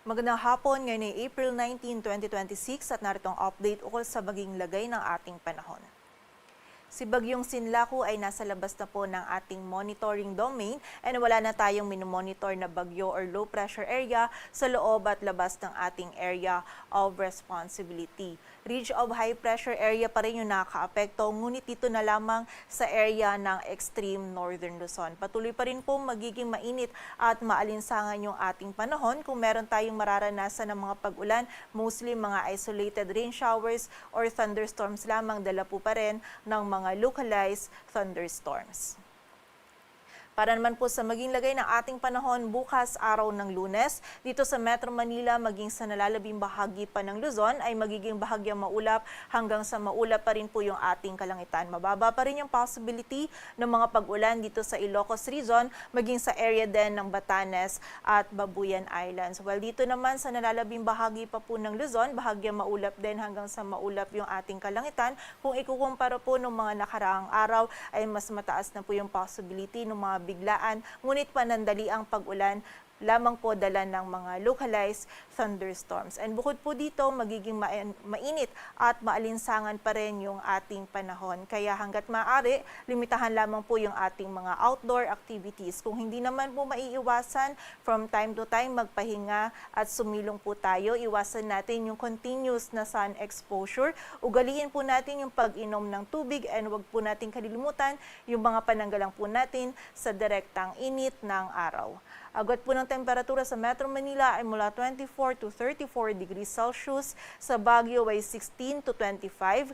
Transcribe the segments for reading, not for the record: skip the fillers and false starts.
Magandang hapon, ngayon ay April 19, 2026 at narito ang update ukol sa baging lagay ng ating panahon. Si Bagyong Sinlaku ay nasa labas na po ng ating monitoring domain and wala na tayong minomonitor na bagyo or low pressure area sa loob at labas ng ating area of responsibility. Ridge of high pressure area pa rin yung nakakaapekto, ngunit dito na lamang sa area ng extreme northern Luzon. Patuloy pa rin po magiging mainit at maalinsangan yung ating panahon kung meron tayong mararanasan ng mga pag-ulan, mostly mga isolated rain showers or thunderstorms lamang, dala po pa rin ng mga localized thunderstorms. Para naman po sa maging lagay ng ating panahon bukas araw ng Lunes, dito sa Metro Manila maging sa nalalabing bahagi pa ng Luzon ay magiging bahagyang maulap hanggang sa maulap pa rin po yung ating kalangitan. Mababa pa rin yung possibility ng mga pag-ulan dito sa Ilocos Region, maging sa area din ng Batanes at Babuyan Islands. While dito naman sa nalalabing bahagi pa po ng Luzon, bahagyang maulap din hanggang sa maulap yung ating kalangitan. Kung ikukumpara po ng mga nakaraang araw ay mas mataas na po yung possibility ng mga biglaan, ngunit panandali ang pag-ulan lamang po dala ng mga localized thunderstorms. And bukod po dito, magiging mainit at maalinsangan pa rin yung ating panahon. Kaya hanggat maaari, limitahan lamang po yung ating mga outdoor activities. Kung hindi naman po maiiwasan, from time to time, magpahinga at sumilong po tayo. Iwasan natin yung continuous na sun exposure. Ugaliin po natin yung pag-inom ng tubig and wag po natin kalilimutan yung mga pananggalang po natin sa direktang init ng araw. Agad po ng temperatura sa Metro Manila ay mula 24 to 34 degrees Celsius, sa Baguio ay 16 to 25.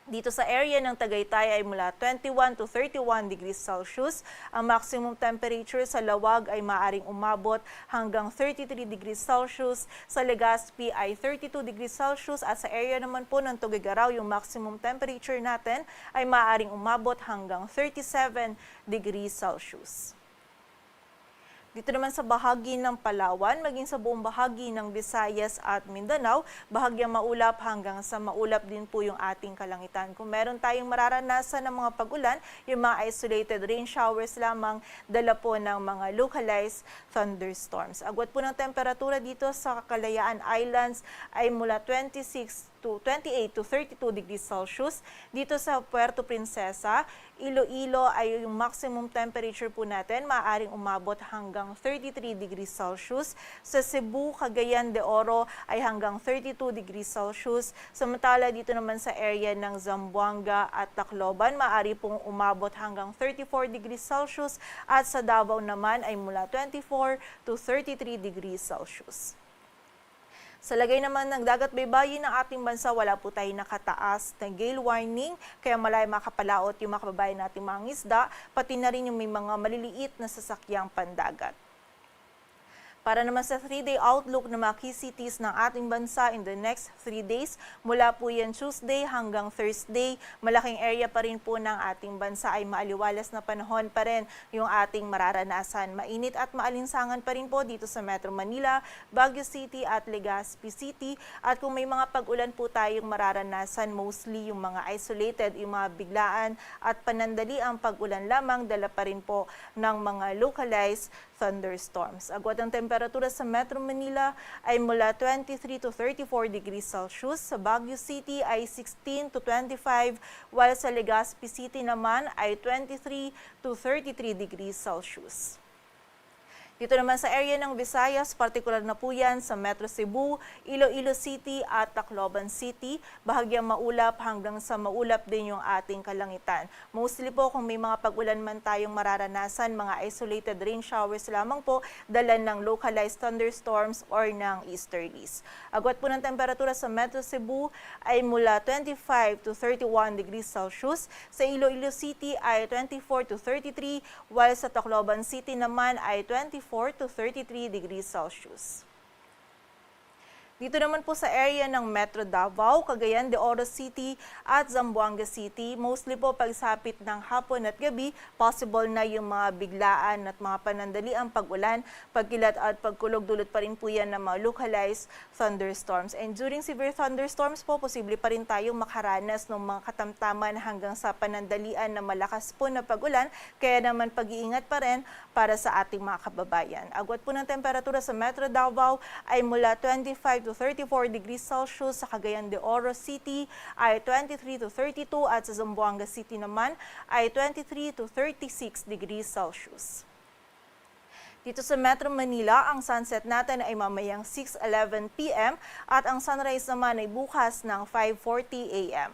Dito sa area ng Tagaytay ay mula 21 to 31 degrees Celsius. Ang maximum temperature sa Lawag ay maaring umabot hanggang 33 degrees Celsius. Sa Legazpi ay 32 degrees Celsius at sa area naman po ng Tuguegarao, yung maximum temperature natin ay maaring umabot hanggang 37 degrees Celsius. Dito naman sa bahagi ng Palawan, maging sa buong bahagi ng Visayas at Mindanao, bahagyang maulap hanggang sa maulap din po yung ating kalangitan. Kung meron tayong mararanasan ng mga pag-ulan, yung mga isolated rain showers lamang, dala po ng mga localized thunderstorms. Agwat po ng temperatura dito sa Kalayaan Islands ay mula 26 to 28 to 32 degrees Celsius. Dito sa Puerto Princesa, Iloilo ay yung maximum temperature po natin maaaring umabot hanggang 33 degrees Celsius. Sa Cebu, Cagayan de Oro ay hanggang 32 degrees Celsius. Samantala dito naman sa area ng Zamboanga at Tacloban, maaari pong umabot hanggang 34 degrees Celsius at sa Davao naman ay mula 24 to 33 degrees Celsius. Sa lagay naman ng dagat baybayin ng ating bansa, wala po tayo nakataas na gale warning, kaya malay makapalaot yung mga kababayan nating mga isda, pati na rin yung may mga maliliit na sasakyang pandagat. Para naman sa 3-day outlook ng mga key cities ng ating bansa in the next 3 days, mula po yan Tuesday hanggang Thursday, malaking area pa rin po ng ating bansa ay maaliwalas na panahon pa rin yung ating mararanasan. Mainit at maalinsangan pa rin po dito sa Metro Manila, Baguio City at Legazpi City. At kung may mga pag-ulan po tayong mararanasan, mostly yung mga isolated, yung mga biglaan at panandali ang pag-ulan lamang, dala pa rin po ng mga localized thunderstorms. Agwat ang temperatura sa Metro Manila ay mula 23 to 34 degrees Celsius. Sa Baguio City ay 16 to 25, while sa Legazpi City naman ay 23 to 33 degrees Celsius. Dito naman sa area ng Visayas, partikular na po yan sa Metro Cebu, Iloilo City at Tacloban City, bahagyang maulap hanggang sa maulap din yung ating kalangitan. Mostly po kung may mga pag-ulan man tayong mararanasan, mga isolated rain showers lamang po, dala ng localized thunderstorms or ng easterlies. Agwat po ng temperatura sa Metro Cebu ay mula 25 to 31 degrees Celsius. Sa Iloilo City ay 24 to 33, while sa Tacloban City naman ay 24 to 33 degrees Celsius. Dito naman po sa area ng Metro Davao, Cagayan de Oro City at Zamboanga City, mostly po pagsapit ng hapon at gabi, possible na yung mga biglaan at mga panandaliang pag-ulan, pagkilat at pagkulog, dulot pa rin po yan ng mga localized thunderstorms. And during severe thunderstorms po, posible pa rin tayong makaranas ng mga katamtaman hanggang sa panandalian na malakas po na pag-ulan, kaya naman pag-iingat pa rin para sa ating mga kababayan. Agwat po ng temperatura sa Metro Davao ay mula 25 to 34 degrees Celsius, sa Cagayan de Oro City ay 23 to 32 at sa Zamboanga City naman ay 23 to 36 degrees Celsius. Dito sa Metro Manila, ang sunset natin ay mamayang 6:11 p.m. at ang sunrise naman ay bukas ng 5:40 a.m.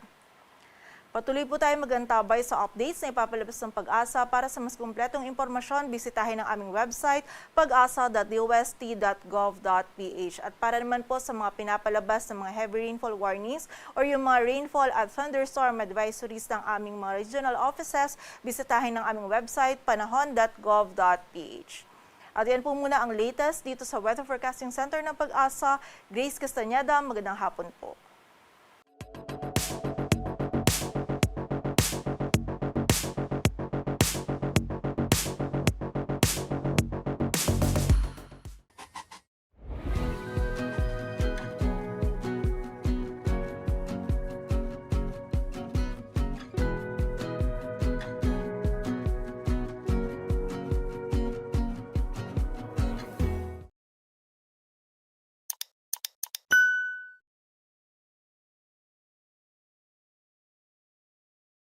Patuloy po tayo magantabay sa updates na ipapalabas ng Pag-asa. Para sa mas kumpletong impormasyon, bisitahin ang aming website pag-asa.dost.gov.ph. At para naman po sa mga pinapalabas ng mga heavy rainfall warnings or yung mga rainfall at thunderstorm advisories ng aming mga regional offices, bisitahin ang aming website panahon.gov.ph. At yan po muna ang latest dito sa Weather Forecasting Center ng Pag-asa. Grace Castañeda, magandang hapon po.